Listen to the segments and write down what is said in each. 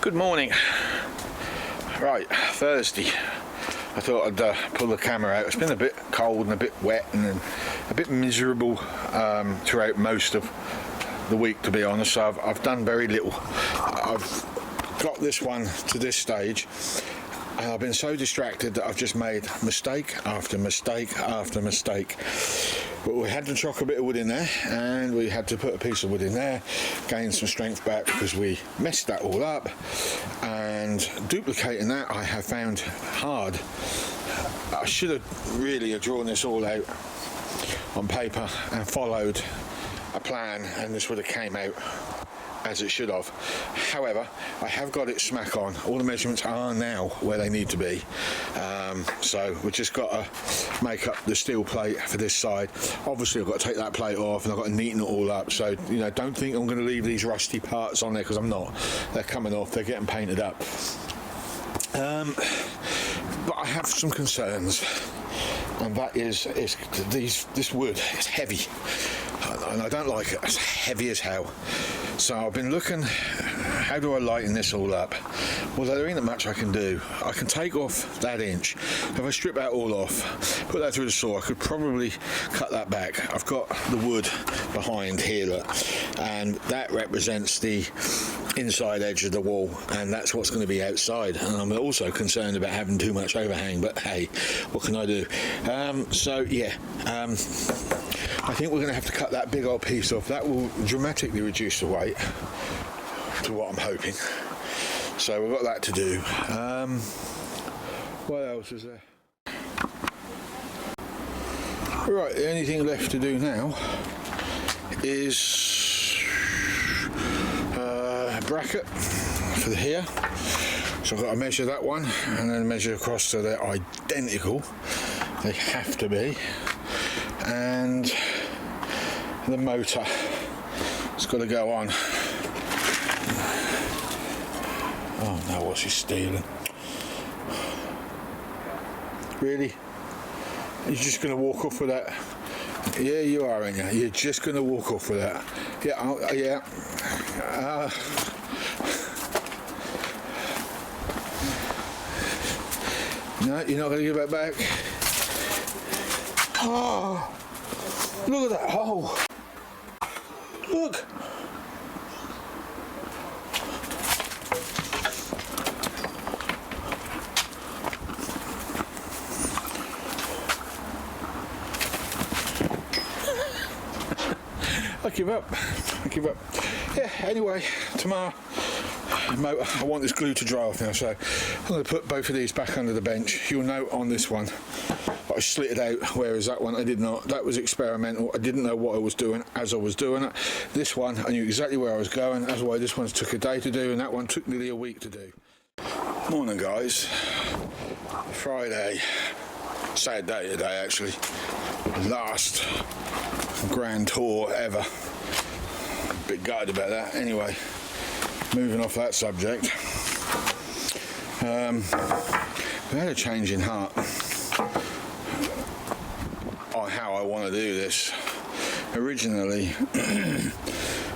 Good morning. Right, Thursday. I thought I'd pull the camera out. It's been a bit cold and a bit wet and a bit miserable throughout most of the week, to be honest. So I've done very little. I've got this one to this stage and I've been so distracted that I've just made mistake after mistake after mistake. But we had to chock a bit of wood in there and we had to put a piece of wood in there, gain some strength back because we messed that all up, and duplicating that I have found hard. I should have really drawn this all out on paper and followed a plan, and this would have came out as it should have. However, I have got it smack on. All the measurements are now where they need to be. So we've just got to make up the steel plate for this side. Obviously I've got to take that plate off and I've got to neaten it all up. So, you know, don't think I'm going to leave these rusty parts on there, because I'm not. They're coming off, they're getting painted up. But I have some concerns, and that is this wood is heavy, and I don't like it. It's heavy as hell. So I've been looking, how do I lighten this all up? Well, there ain't much I can do. I can take off that inch. If I strip that all off, put that through the saw, I could probably cut that back. I've got the wood behind here, look, and that represents the inside edge of the wall, and that's what's going to be outside. And I'm also concerned about having too much overhang, but hey, what can I do? I think we're going to have to cut that big old piece off. That will dramatically reduce the weight to what I'm hoping. So we've got that to do. What else is there? Right, the only thing left to do now is a bracket for here. So I've got to measure that one and then measure across so they're identical. They have to be. And the motor, it's got to go on. Oh no, what's he stealing? Really? You're just going to walk off with that? Yeah, you are, aren't you? You're just going to walk off with that? Yeah, yeah. No, you're not going to give that back? Oh, look at that hole. Look. I give up. Yeah, anyway, tomorrow, I want this glue to dry off now, so I'm going to put both of these back under the bench. You'll note on this one, I slid it out, whereas that one I did not. That was experimental. I didn't know what I was doing as I was doing it. This one, I knew exactly where I was going. That's why this one's took a day to do, and that one took nearly a week to do. Morning, guys. Friday. Sad day today, actually. Last grand tour ever. A bit gutted about that. Anyway, moving off that subject. We had a change in heart on how I want to do this. Originally,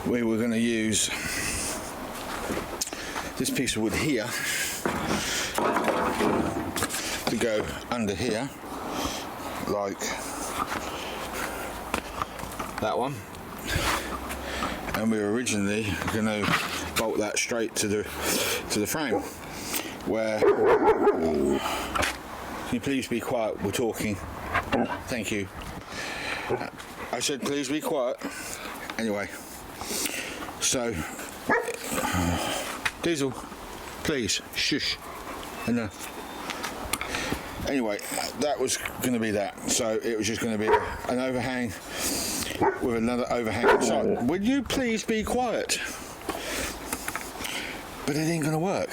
we were going to use this piece of wood here to go under here, like that one, and we were originally going to bolt that straight to the frame. Where, can you please be quiet? We're talking. Thank you. I said please be quiet. Anyway, so Diesel, please shush. Enough. Anyway, that was going to be that. So it was just going to be an overhang with another overhang inside. Would you please be quiet? But it ain't going to work,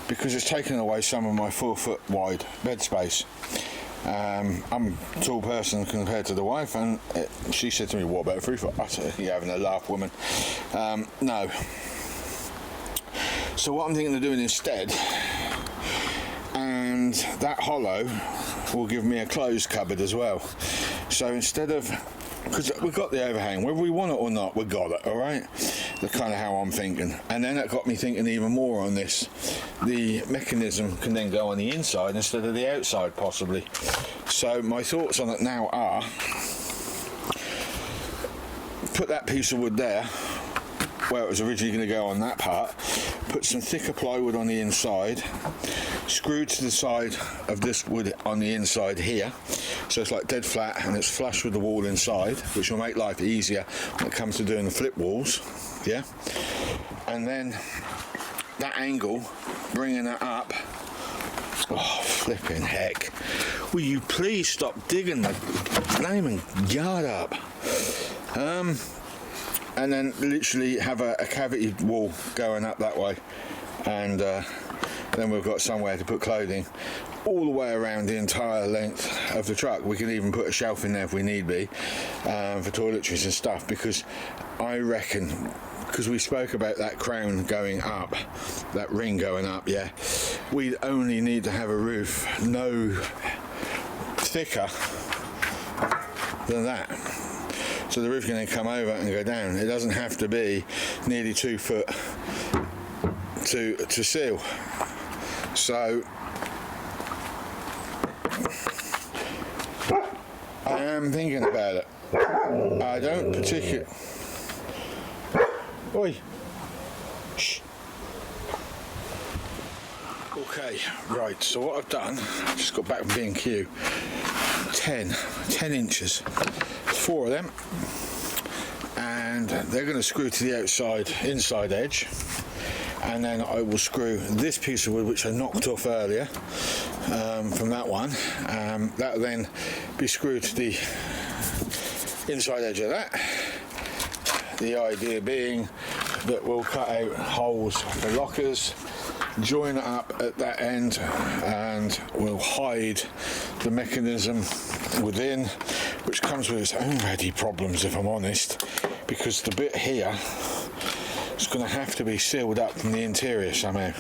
because it's taken away some of my 4 foot wide bed space. I'm a tall person compared to the wife, and she said to me, what about 3 foot? I said, you're having a laugh, woman. No. So what I'm thinking of doing instead, and that hollow will give me a closed cupboard as well. So instead of, because we've got the overhang, whether we want it or not, we've got it, all right? That's kind of how I'm thinking. And then that got me thinking even more on this. The mechanism can then go on the inside instead of the outside, possibly. So my thoughts on it now are, put that piece of wood there, where it was originally going to go on that part, put some thicker plywood on the inside, screw to the side of this wood on the inside here, so it's like dead flat and it's flush with the wall inside, which will make life easier when it comes to doing the flip walls, yeah. And then that angle, bringing it up, oh flipping heck, will you please stop digging the blaming yard up. And then literally have a cavity wall going up that way, and then we've got somewhere to put clothing all the way around the entire length of the truck. We can even put a shelf in there if we need be, for toiletries and stuff, because I reckon, because we spoke about that crown going up, that ring going up, yeah, we only need to have a roof no thicker than that. So the roof can then come over and go down. It doesn't have to be nearly 2 foot to seal. So I am thinking about it. I don't particularly. Oi. Shh. Okay, right, so what I've done, I just got back from B&Q, 10 inches, 4 of them, and they're going to screw to the inside edge, and then I will screw this piece of wood which I knocked off earlier from that one. That will then be screwed to the inside edge of that. The idea being that we'll cut out holes for lockers, join it up at that end, and we'll hide the mechanism within, which comes with its own ready problems, if I'm honest, because the bit here is going to have to be sealed up from the interior somehow.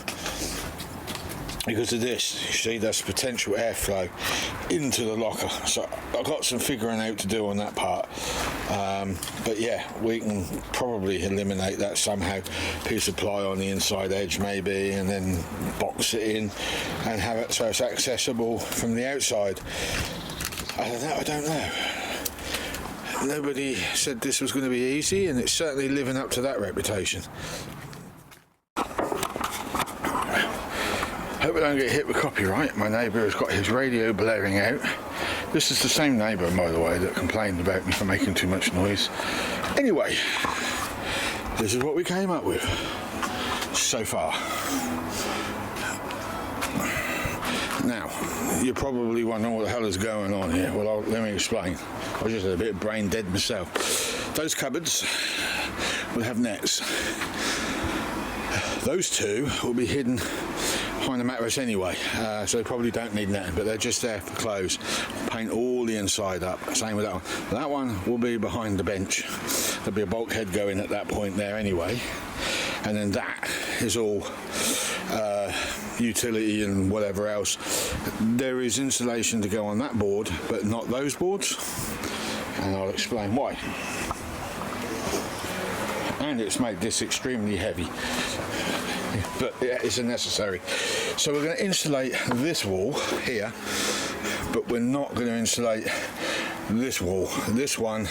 Because of this, you see, there's potential airflow into the locker, so I've got some figuring out to do on that part, but yeah, we can probably eliminate that somehow. Piece of ply on the inside edge maybe, and then box it in and have it so it's accessible from the outside. I don't know. Nobody said this was going to be easy, and it's certainly living up to that reputation. Hope I don't get hit with copyright. My neighbour has got his radio blaring out. This is the same neighbour, by the way, that complained about me for making too much noise. Anyway, this is what we came up with so far. Now, you're probably wondering what the hell is going on here. Well, let me explain. I was just a bit brain dead myself. Those cupboards will have nets. Those two will be hidden behind the mattress anyway, so they probably don't need netting, but they're just there for clothes. Paint all the inside up. Same with that one. That one will be behind the bench. There'll be a bulkhead going at that point there anyway, and then that is all utility and whatever else. There is insulation to go on that board, but not those boards, and I'll explain why. And it's made this extremely heavy, but it's necessary. So we're going to insulate this wall here, but we're not going to insulate this wall. This one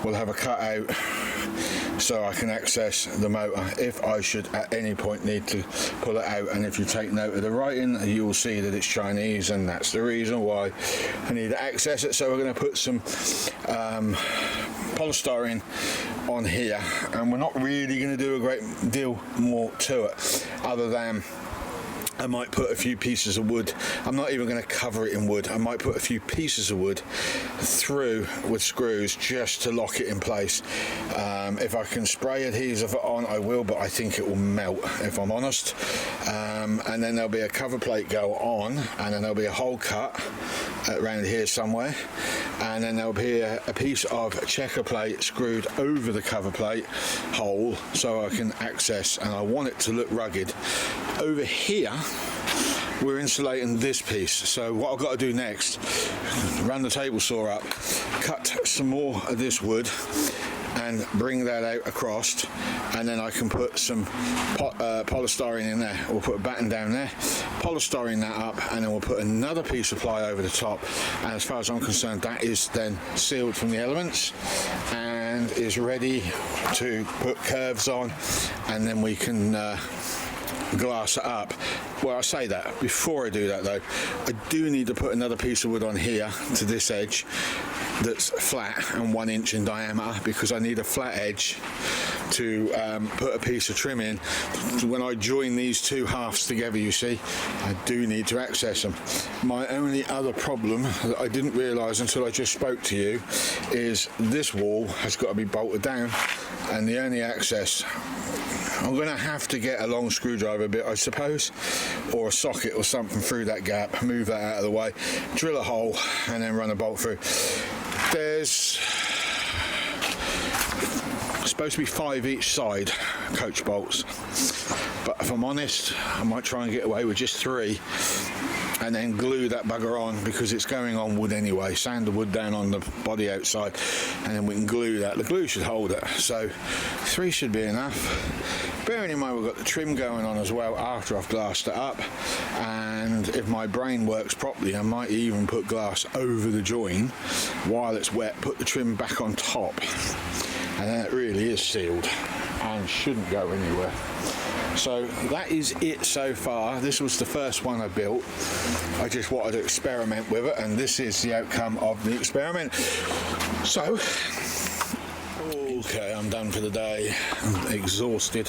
will have a cutout so I can access the motor if I should at any point need to pull it out. And if you take note of the writing, you will see that it's Chinese, and that's the reason why I need to access it. So we're going to put some polystyrene on here, and we're not really going to do a great deal more to it, other than I might put a few pieces of wood. I'm not even going to cover it in wood. I might put a few pieces of wood through with screws just to lock it in place. If I can spray adhesive on, I will, but I think it will melt, if I'm honest. And then there'll be a cover plate go on, and then there'll be a hole cut around here somewhere, and then there'll be a piece of checker plate screwed over the cover plate hole so I can access, and I want it to look rugged. Over here we're insulating this piece, so what I've got to do next, run the table saw up, cut some more of this wood, and bring that out across, and then I can put some polystyrene in there. We'll put a batten down there, polystyrene that up, and then we'll put another piece of ply over the top, and as far as I'm concerned, that is then sealed from the elements and is ready to put curves on, and then we can glass it up. Well, I say that, before I do that though, I do need to put another piece of wood on here to this edge that's flat and 1 inch in diameter, because I need a flat edge to put a piece of trim in. When I join these two halves together, you see, I do need to access them. My only other problem that I didn't realise until I just spoke to you is this wall has got to be bolted down, and the only access, I'm going to have to get a long screwdriver bit, I suppose, or a socket or something through that gap, move that out of the way, drill a hole, and then run a bolt through. There's supposed to be 5 each side coach bolts, but if I'm honest, I might try and get away with just 3 and then glue that bugger on, because it's going on wood anyway. Sand the wood down on the body outside, and then we can glue that. The glue should hold it, so 3 should be enough. Bearing in mind we've got the trim going on as well after I've glassed it up, and if my brain works properly, I might even put glass over the join while it's wet, put the trim back on top, and then it really is sealed and shouldn't go anywhere. So that is it so far. This was the first one I built. I just wanted to experiment with it, and this is the outcome of the experiment. So, okay, I'm done for the day. I'm exhausted.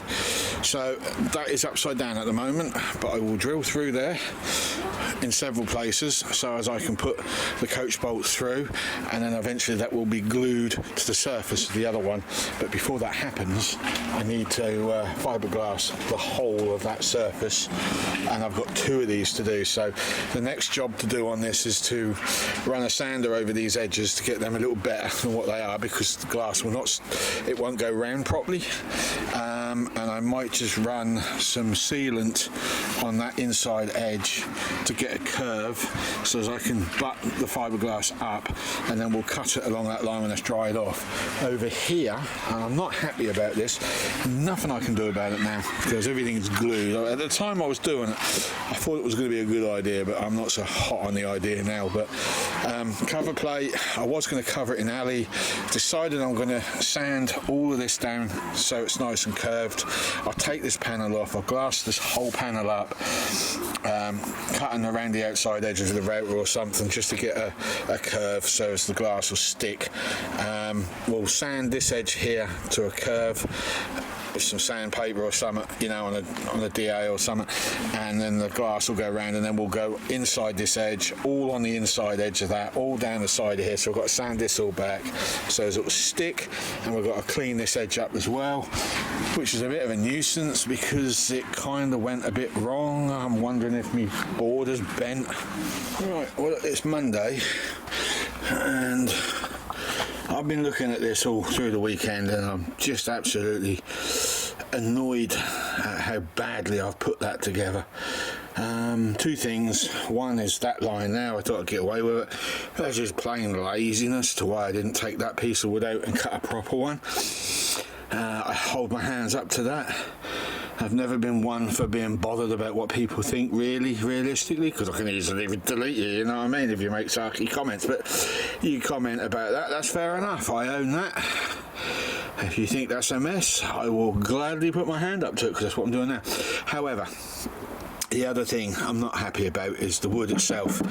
So that is upside down at the moment, but I will drill through there in several places so as I can put the coach bolts through, and then eventually that will be glued to the surface of the other one. But before that happens, I need to fiberglass the whole of that surface, and I've got 2 of these to do. So the next job to do on this is to run a sander over these edges to get them a little better than what they are, because the glass will not, it won't go round properly, and I might just run some sealant on that inside edge to get a curve, so as I can butt the fiberglass up, and then we'll cut it along that line when it's dried off. Over here, and I'm not happy about this, nothing I can do about it now because everything's glued. At the time I was doing it, I thought it was going to be a good idea, but I'm not so hot on the idea now. But cover plate, I was going to cover it in alley, decided I'm going to sand all of this down so it's nice and curved. I'll take this panel off, I'll glass this whole panel up, cutting around the outside edges of the router or something just to get a curve so as the glass will stick. We'll sand this edge here to a curve with some sandpaper or something, you know, on a DA or something, and then the glass will go around, and then we'll go inside this edge, all on the inside edge of that, all down the side of here. So we've got to sand this all back so as it will stick, and we've got to clean this edge up as well, which is a bit of a nuisance because it kind of went a bit wrong. I'm wondering if my board has bent. Right, well, it's Monday, and I've been looking at this all through the weekend, and I'm just absolutely annoyed at how badly I've put that together. 2 things. One is that line there, I thought I'd get away with it. That's just plain laziness to why I didn't take that piece of wood out and cut a proper one. I hold my hands up to that. I've never been one for being bothered about what people think, realistically, because I can easily delete you, you know what I mean, if you make sarky comments. But you comment about that, that's fair enough, I own that. If you think that's a mess, I will gladly put my hand up to it, because that's what I'm doing now. However, the other thing I'm not happy about is the wood itself.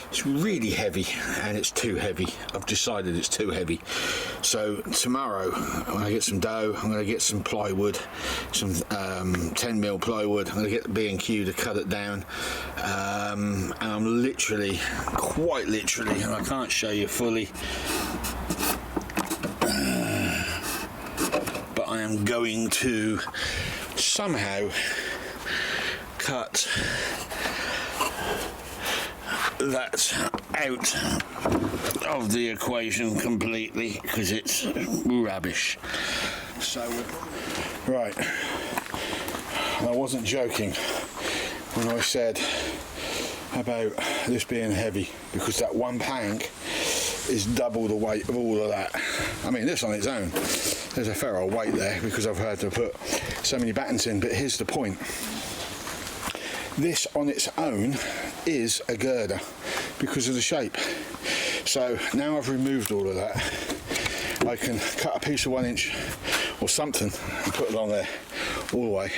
It's really heavy, and it's too heavy. I've decided it's too heavy. So tomorrow, when I get some dough, I'm going to get some plywood, some 10mm plywood. I'm going to get the B&Q to cut it down. And I'm literally, quite literally, and I can't show you fully, but I am going to somehow cut that out of the equation completely because it's rubbish. So, right, I wasn't joking when I said about this being heavy, because that one plank is double the weight of all of that. I mean, this on its own there's a fair old weight there because I've had to put so many battens in. But here's the point. This on its own is a girder because of the shape. So now I've removed all of that, I can cut a piece of 1 inch or something and put it on there all the way,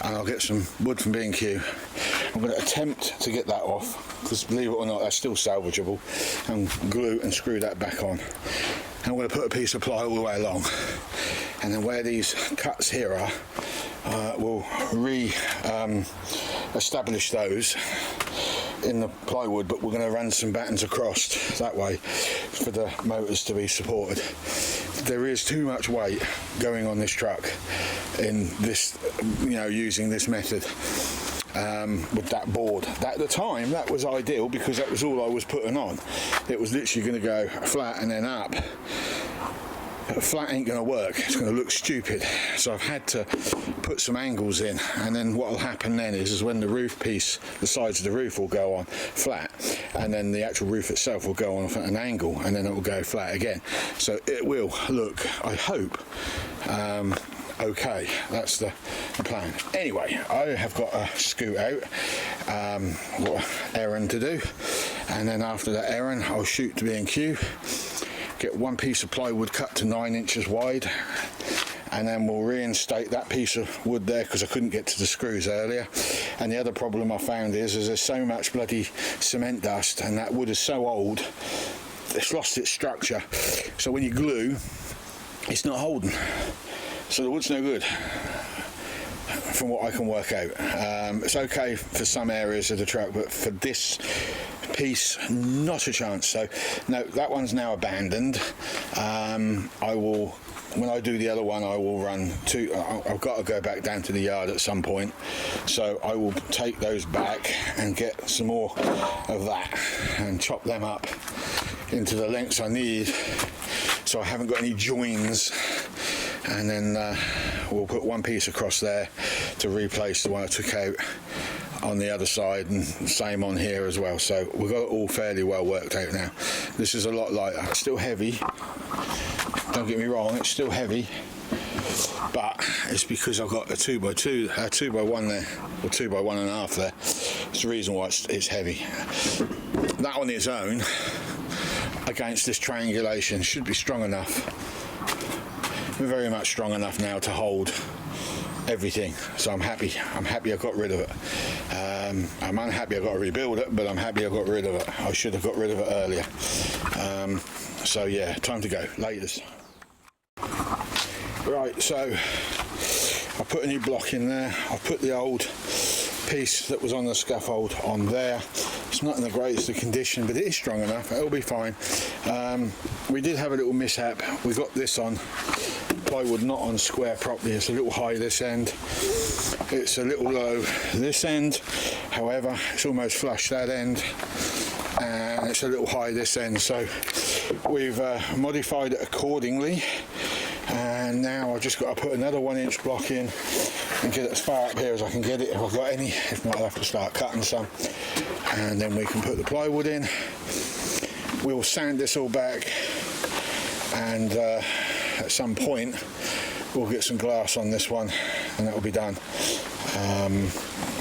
and I'll get some wood from B&Q. I'm going to attempt to get that off, because believe it or not, that's still salvageable, and glue and screw that back on. And I'm going to put a piece of ply all the way along, and then where these cuts here are, we'll establish those in the plywood, but we're going to run some battens across that way for the motors to be supported. There is too much weight going on this truck in this, using this method. With that board. At the time, that was ideal because that was all I was putting on. It was literally going to go flat and then up. Flat ain't going to work, it's going to look stupid. So I've had to put some angles in, and then what will happen then is when the roof piece, the sides of the roof will go on flat, and then the actual roof itself will go on at an angle, and then it will go flat again. So it will look, I hope, okay. That's the plan. Anyway, I have got a scoot out, got an errand to do, and then after that errand I'll shoot to B&Q, get one piece of plywood cut to 9 inches wide, and then we'll reinstate that piece of wood there because I couldn't get to the screws earlier. And the other problem I found is there's so much bloody cement dust, and that wood is so old it's lost its structure, so when you glue it's not holding, so the wood's no good from what I can work out. It's okay for some areas of the truck, but for this piece, not a chance. So no, that one's now abandoned. I will, when I do the other one, I will run two. I've got to go back down to the yard at some point, so I will take those back and get some more of that and chop them up into the lengths I need, so I haven't got any joins. And then we'll put one piece across there to replace the one I took out on the other side, and same on here as well. So we've got it all fairly well worked out now. This is a lot lighter. It's still heavy, don't get me wrong, it's still heavy, but it's because I've got a 2x2, a 2x1 there, or 2x1.5 there. It's the reason why it's heavy. That on its own, against this triangulation, should be strong enough. Very much strong enough now to hold everything, so I'm happy I got rid of it. I'm unhappy I got to rebuild it, but I'm happy I got rid of it. I should have got rid of it earlier. So yeah, time to go. Latest. Right, so I put a new block in there. I put the old piece that was on the scaffold on there. It's not in the greatest of condition, but it is strong enough. It'll be fine. We did have a little mishap. We got this on plywood not on square properly. It's a little high this end, it's a little low this end, however it's almost flush that end, and it's a little high this end, so we've modified it accordingly, and now I've just got to put another 1 inch block in and get it as far up here as I can get it if I've got any. If not, I'll have to start cutting some, and then we can put the plywood in. We'll sand this all back, and at some point we'll get some glass on this one, and that will be done.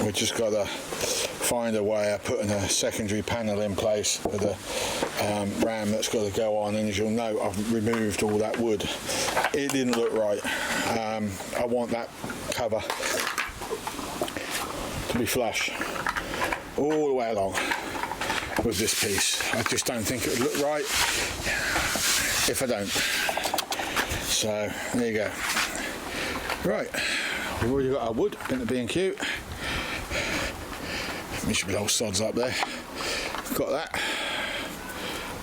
We've just got to find a way of putting a secondary panel in place for the ram that's got to go on, and as you'll note, I've removed all that wood. It didn't look right. I want that cover to be flush all the way along with this piece. I just don't think it would look right if I don't. So there you go. Right, we've already got our wood in the B&Q. Miserable old sods up there. Got that,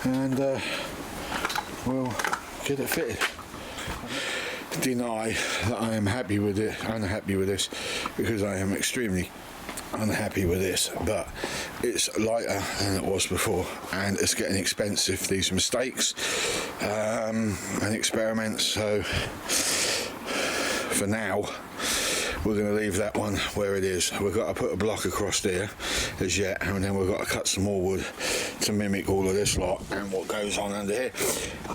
and we'll get it fitted. Deny that I am happy with it, unhappy with this, because I am extremely unhappy with this, but it's lighter than it was before, and it's getting expensive, these mistakes and experiments. So for now we're going to leave that one where it is. We've got to put a block across there as yet, and then we've got to cut some more wood to mimic all of this lot and what goes on under here,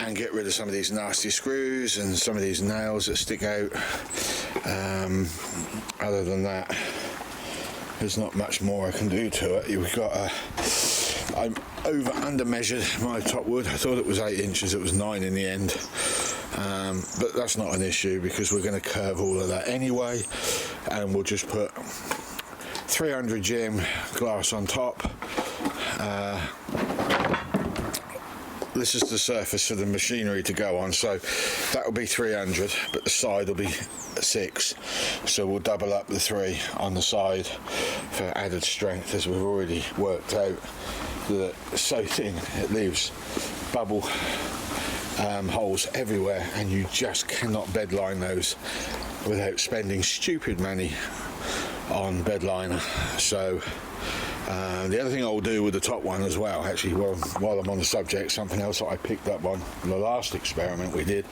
and get rid of some of these nasty screws and some of these nails that stick out. Other than that, there's not much more I can do to it. You've got I under measured my top wood. I thought it was 8 inches, it was 9 in the end. But that's not an issue because we're going to curve all of that anyway, and we'll just put 300 gem glass on top. This is the surface for the machinery to go on, so that will be 300, but the side will be 6, so we'll double up the 3 on the side for added strength, as we've already worked out that it's so thin it leaves bubble holes everywhere, and you just cannot bed line those without spending stupid money on bed liner. So the other thing I'll do with the top one as well, actually, while I'm on the subject, something else that I picked up on the last experiment we did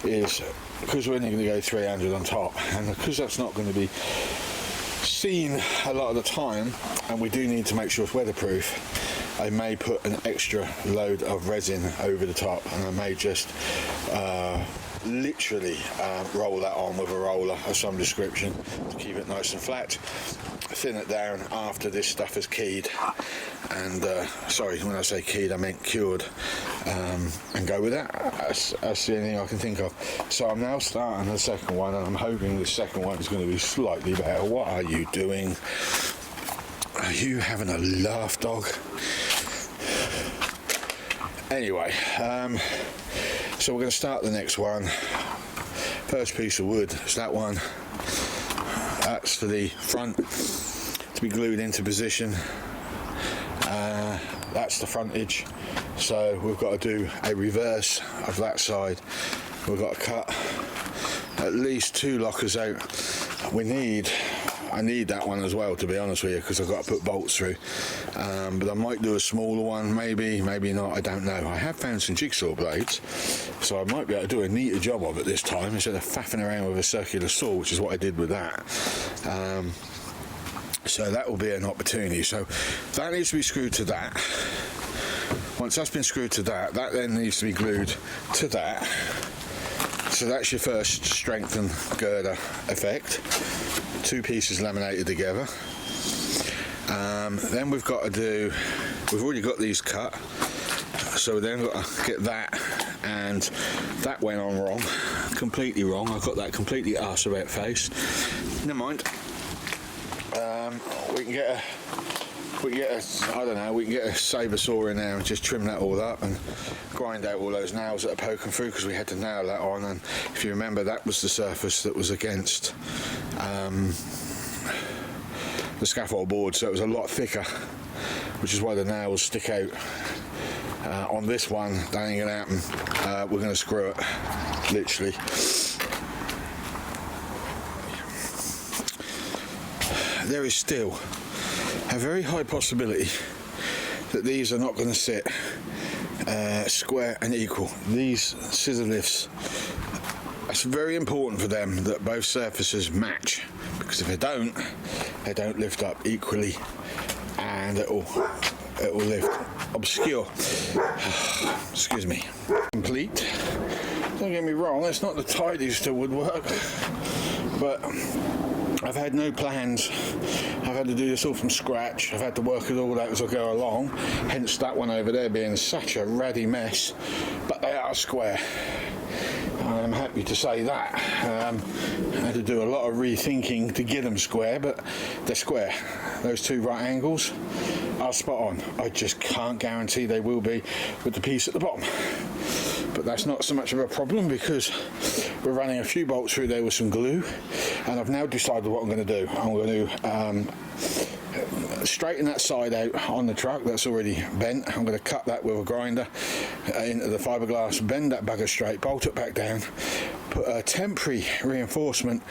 is, because we're only going to go 300 on top, and because that's not going to be seen a lot of the time, and we do need to make sure it's weatherproof, I may put an extra load of resin over the top, and I may just literally roll that on with a roller of some description to keep it nice and flat, thin it down after this stuff is keyed, and sorry, when I say keyed I meant cured, and go with that. That's the only thing I can think of. So I'm now starting the second one, and I'm hoping the second one is going to be slightly better. What are you doing? Are you having a laugh, dog? Anyway, so we're going to start the next one. First piece of wood is that one. That's for the front to be glued into position. That's the frontage. So we've got to do a reverse of that side. We've got to cut at least 2 lockers out. I need that one as well, to be honest with you, because I've got to put bolts through. But I might do a smaller one, maybe not, I don't know. I have found some jigsaw blades, so I might be able to do a neater job of it this time, instead of faffing around with a circular saw, which is what I did with that. So that will be an opportunity. So that needs to be screwed to that. Once that's been screwed to that, that then needs to be glued to that. So that's your first strengthen girder effect. 2 pieces laminated together. Then we've already got these cut, so we then got to get that, and that went on wrong, completely wrong. I got that completely arse about face. Never mind. We can get a sabre saw in there and just trim that all up and grind out all those nails that are poking through, because we had to nail that on, and if you remember, that was the surface that was against the scaffold board, so it was a lot thicker, which is why the nails stick out. On this one, that ain't gonna happen. We're gonna screw it, literally. There is still a very high possibility that these are not going to sit square and equal. These scissor lifts, it's very important for them that both surfaces match, because if they don't lift up equally, and it will lift obscure. Excuse me. Complete. Don't get me wrong, it's not the tidiest of woodwork, but I've had no plans. I've had to do this all from scratch. I've had to work it all out as I go along, hence that one over there being such a ratty mess, but they are square. I'm happy to say that. I had to do a lot of rethinking to get them square, but they're square. Those 2 right angles are spot on. I just can't guarantee they will be with the piece at the bottom. But that's not so much of a problem, because we're running a few bolts through there with some glue, and I've now decided what I'm going to do. I'm going to straighten that side out on the truck that's already bent. I'm going to cut that with a grinder into the fiberglass, bend that bugger straight, bolt it back down, put a temporary reinforcement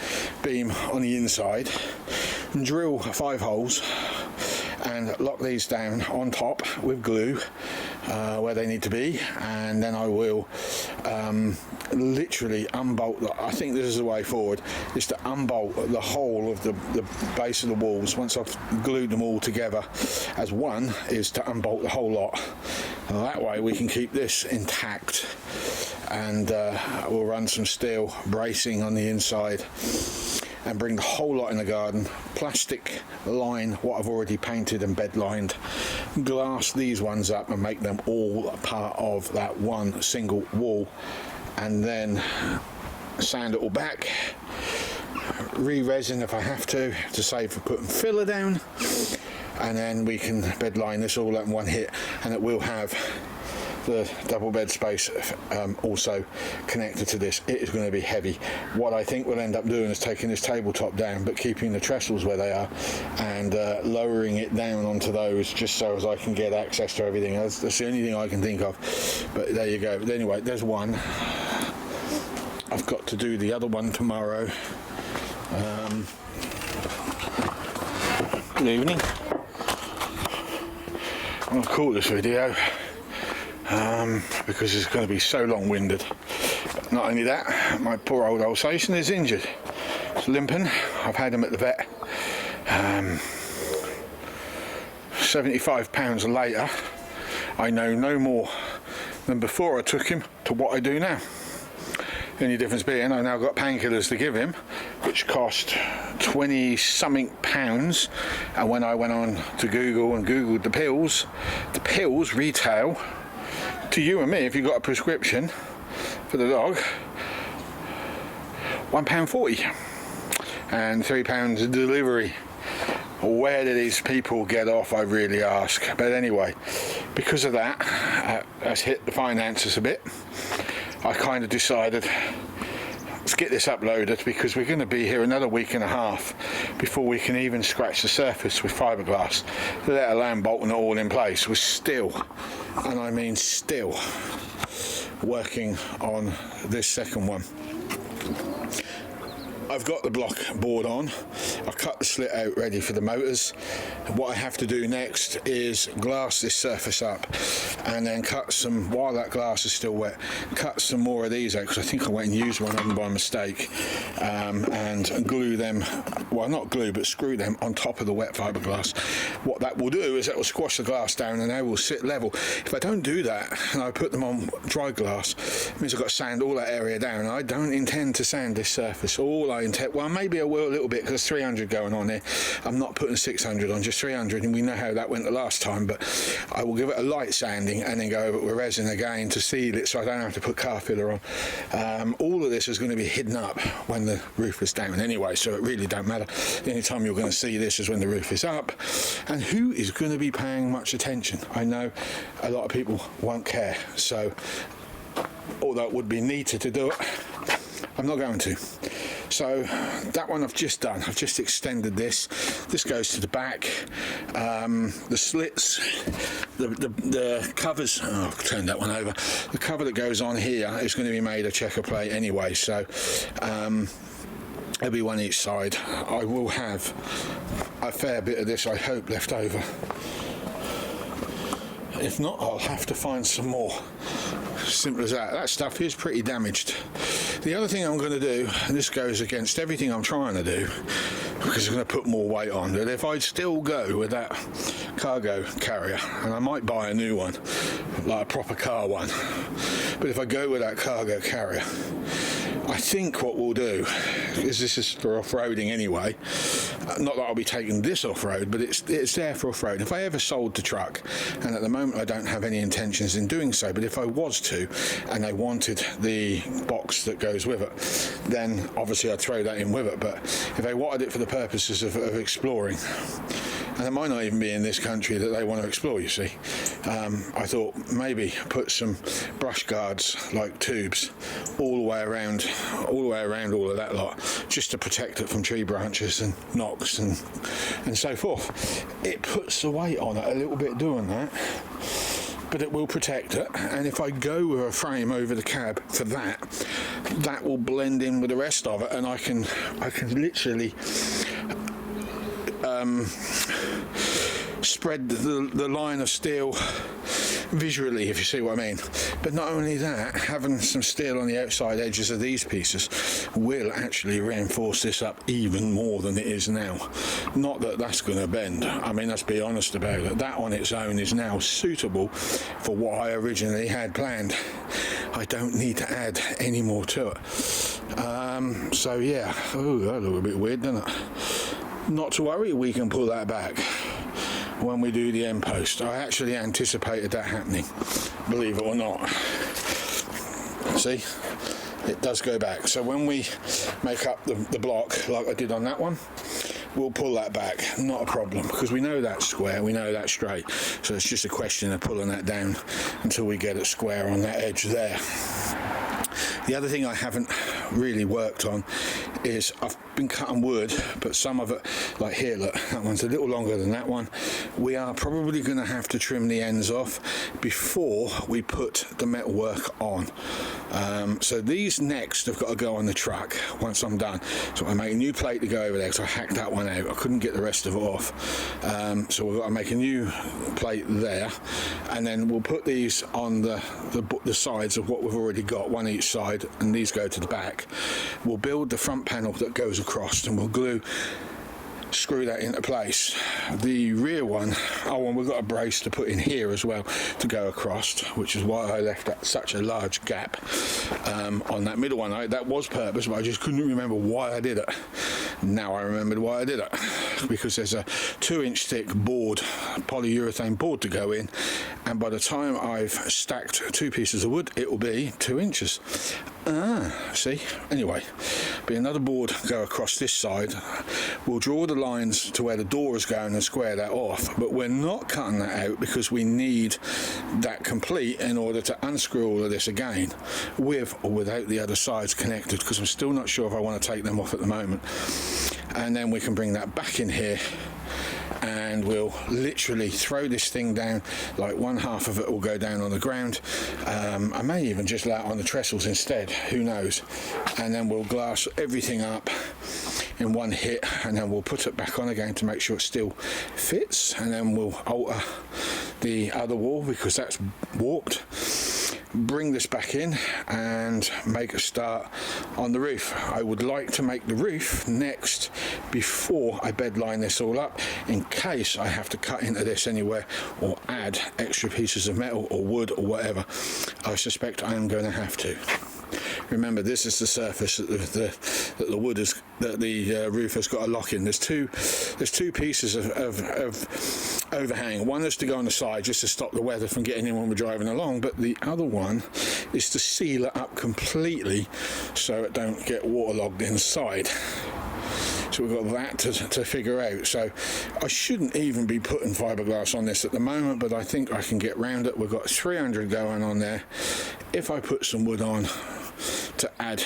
beam on the inside, and drill 5 holes and lock these down on top with glue where they need to be, and then I will literally unbolt. I think this is the way forward, is to unbolt the whole of the base of the walls. Once I've glued them all together as one, is to unbolt the whole lot. And that way we can keep this intact, and we'll run some steel bracing on the inside and bring the whole lot in the garden. Plastic line what I've already painted and bed lined, glass these ones up and make them all part of that one single wall, and then sand it all back, re-resin if I have to save for putting filler down, and then we can bed line this all up in one hit, and it will have the double bed space also connected to this. It is going to be heavy. What I think we'll end up doing is taking this tabletop down but keeping the trestles where they are, and lowering it down onto those, just so as I can get access to everything. That's the only thing I can think of, but there you go. But anyway, there's one. I've got to do the other one tomorrow. Good evening. I'll call this video because it's going to be so long-winded. But not only that, my poor old Alsatian is injured. It's limping. I've had him at the vet. 75 pounds later, I know no more than before I took him to what I do now. The only difference being I've now got painkillers to give him, which cost 20 something pounds, and when I went on to Google and googled the pills retail to you and me, if you got a prescription for the dog, £1.40 and £3 delivery. Where do these people get off, I really ask. But anyway, because of that, that's hit the finances a bit. I kind of decided, let's get this uploaded, because we're going to be here another week and a half before we can even scratch the surface with fiberglass, let alone bolting it all in place. We're still, and I mean still, working on this second one. I've got the block board on. I've cut the slit out ready for the motors. What I have to do next is glass this surface up, and then cut some, while that glass is still wet, cut some more of these out, because I think I went and used one of them by mistake, and glue them, well not glue, but screw them on top of the wet fiberglass. What that will do is that will squash the glass down and they will sit level. If I don't do that and I put them on dry glass, it means I've got to sand all that area down. I don't intend to sand this surface. All I intend, well maybe I will a little bit, because 300 going on here. I'm not putting 600 on, just 300, and we know how that went the last time. But I will give it a light sanding and then go over it with resin again to seal it, so I don't have to put car filler on. All of this is going to be hidden up when the roof is down anyway, so it really don't matter. The only time you're going to see this is when the roof is up. And who is going to be paying much attention? I know a lot of people won't care, so although it would be neater to do it, I'm not going to. So that one I've just done. I've just extended this. This goes to the back. The slits, the covers. Oh, I've turned that one over. The cover that goes on here is going to be made of checker plate anyway. So there'll be one each side. I will have a fair bit of this, I hope, left over. If not, I'll have to find some more. Simple as that. That stuff is pretty damaged. The other thing I'm going to do, and this goes against everything I'm trying to do, because I'm going to put more weight on, that if I still go with that cargo carrier, and I might buy a new one, like a proper car one, but if I go with that cargo carrier, I think what we'll do is, this is for off-roading anyway, not that I'll be taking this off-road, but it's there for off-road. If I ever sold the truck, and at the moment I don't have any intentions in doing so, but if I was to, and I wanted the box that goes with it, then obviously I'd throw that in with it. But if they wanted it for the purposes of exploring, and it might not even be in this country that they want to explore, you see, I thought maybe put some brush guards, like tubes, all the way around all of that lot, just to protect it from tree branches and knocks and so forth. It puts the weight on it a little bit doing that, but it will protect it. And if I go with a frame over the cab for that, that will blend in with the rest of it, and I can literally spread the line of steel visually, if you see what I mean. But not only that, having some steel on the outside edges of these pieces will actually reinforce this up even more than it is now. Not that that's going to bend. I mean, let's be honest about it. That on its own is now suitable for what I originally had planned. I don't need to add any more to it. So yeah, oh, that looked a bit weird, doesn't it? Not to worry, we can pull that back when we do the end post. I actually anticipated that happening, believe it or not. See, it does go back. So when we make up the block like I did on that one, we'll pull that back, not a problem, because we know that's square, we know that's straight. So it's just a question of pulling that down until we get it square on that edge there. The other thing I haven't really worked on is I've been cutting wood, but some of it, like here, look, that one's a little longer than that one. We are probably going to have to trim the ends off before we put the metalwork on. So these next have got to go on the truck once I'm done. So I make a new plate to go over there because I hacked that one out. I couldn't get the rest of it off. So we've got to make a new plate there, and then we'll put these on the sides of what we've already got, one each side, and these go to the back. We'll build the front panel that goes across, and we'll screw that into place. The rear one, and we've got a brace to put in here as well to go across, which is why I left that such a large gap on that middle one. That was purpose, but I just couldn't remember why I did it. Now I remembered why I did it, because there's a 2-inch thick board, polyurethane board to go in, and by the time I've stacked 2 pieces of wood, it will be 2 inches. See? Anyway, be another board go across this side. We'll draw the lines to where the door is going and square that off, but we're not cutting that out because we need that complete in order to unscrew all of this again, with or without the other sides connected, because I'm still not sure if I want to take them off at the moment. And then we can bring that back in here, and we'll literally throw this thing down. Like one half of it will go down on the ground. I may even just lay it on the trestles instead, who knows. And then we'll glass everything up in one hit, and then we'll put it back on again to make sure it still fits, and then we'll alter the other wall because that's warped. Bring this back in and make a start on the roof. I would like to make the roof next before I bed line this all up, in case I have to cut into this anywhere or add extra pieces of metal or wood or whatever. I suspect I am going to have to. Remember, this is the surface that the wood is, that the roof has got a lock in. There's two pieces of overhang. One is to go on the side just to stop the weather from getting in when we're driving along, but the other one is to seal it up completely so it don't get waterlogged inside. So we've got that to figure out. So I shouldn't even be putting fiberglass on this at the moment, but I think I can get round it. We've got 300 going on there. If I put some wood on to add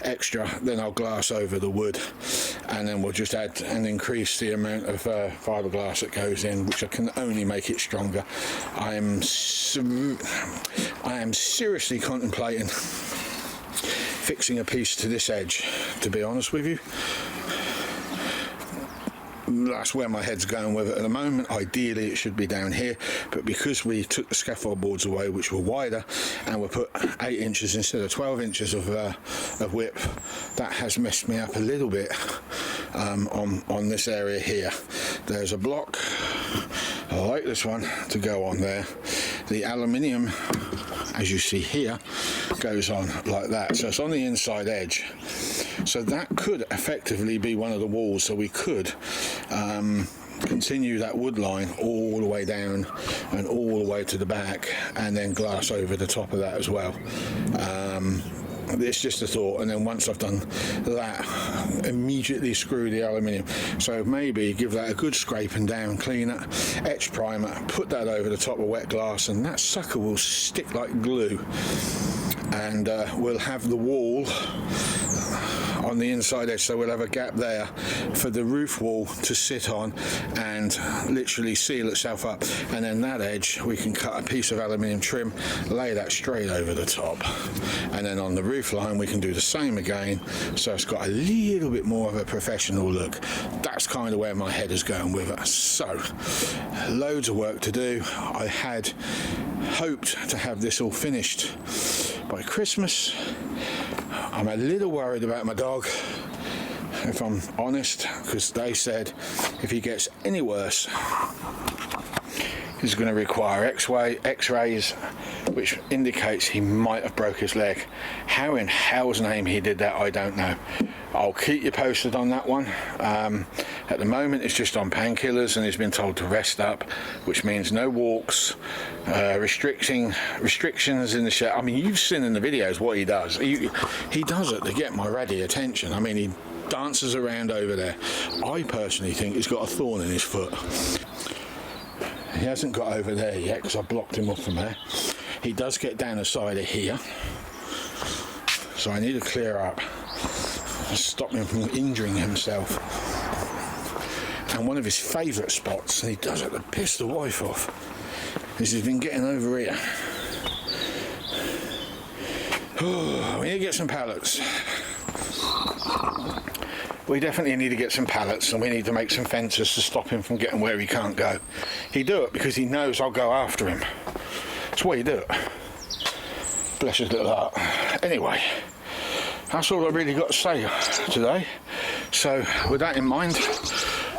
extra, then I'll glass over the wood, and then we'll just add and increase the amount of fiberglass that goes in, which I can only make it stronger. I am seriously contemplating fixing a piece to this edge, to be honest with you. That's where my head's going with it at the moment. Ideally it should be down here, but because we took the scaffold boards away, which were wider, and we put 8 inches instead of 12 inches of width, that has messed me up a little bit on this area here. There's a block like this one to go on there. The aluminium, as you see here, goes on like that, so it's on the inside edge. So that could effectively be one of the walls, so we could continue that wood line all the way down and all the way to the back, and then glass over the top of that as well. It's just a thought, and then once I've done that, immediately screw the aluminium. So maybe give that a good scraping down, clean it, etch primer, put that over the top of wet glass, and that sucker will stick like glue. And we'll have the wall on the inside edge, so we'll have a gap there for the roof wall to sit on and literally seal itself up, and then that edge we can cut a piece of aluminium trim, lay that straight over the top, and then on the roof line we can do the same again, so it's got a little bit more of a professional look. That's kind of where my head is going with it. So loads of work to do. I had hoped to have this all finished by Christmas. I'm a little worried about my dog, if I'm honest, because they said if he gets any worse he's going to require x-rays, which indicates he might have broke his leg. How in hell's name he did that, I don't know. I'll keep you posted on that one. At the moment it's just on painkillers and he's been told to rest up, which means no walks, restrictions in the shed. I mean, you've seen in the videos what he does. He does it to get my Raddy attention. I mean, he dances around over there. I personally think he's got a thorn in his foot. He hasn't got over there yet because I blocked him off from there. He does get down the side of here, so I need to clear up, stop him from injuring himself. And one of his favourite spots, and he does it to piss the wife off, is he's been getting over here. Oh, we need to get some pallets. We definitely need to get some pallets, and we need to make some fences to stop him from getting where he can't go. He do it because he knows I'll go after him. That's why he do it. Bless his little heart. Anyway, that's all I really got to say today. So with that in mind,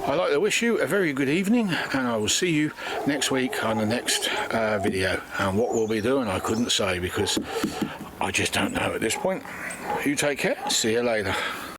I'd like to wish you a very good evening, and I will see you next week on the next video. And what we'll be doing I couldn't say because I just don't know at this point. You take care. See you later.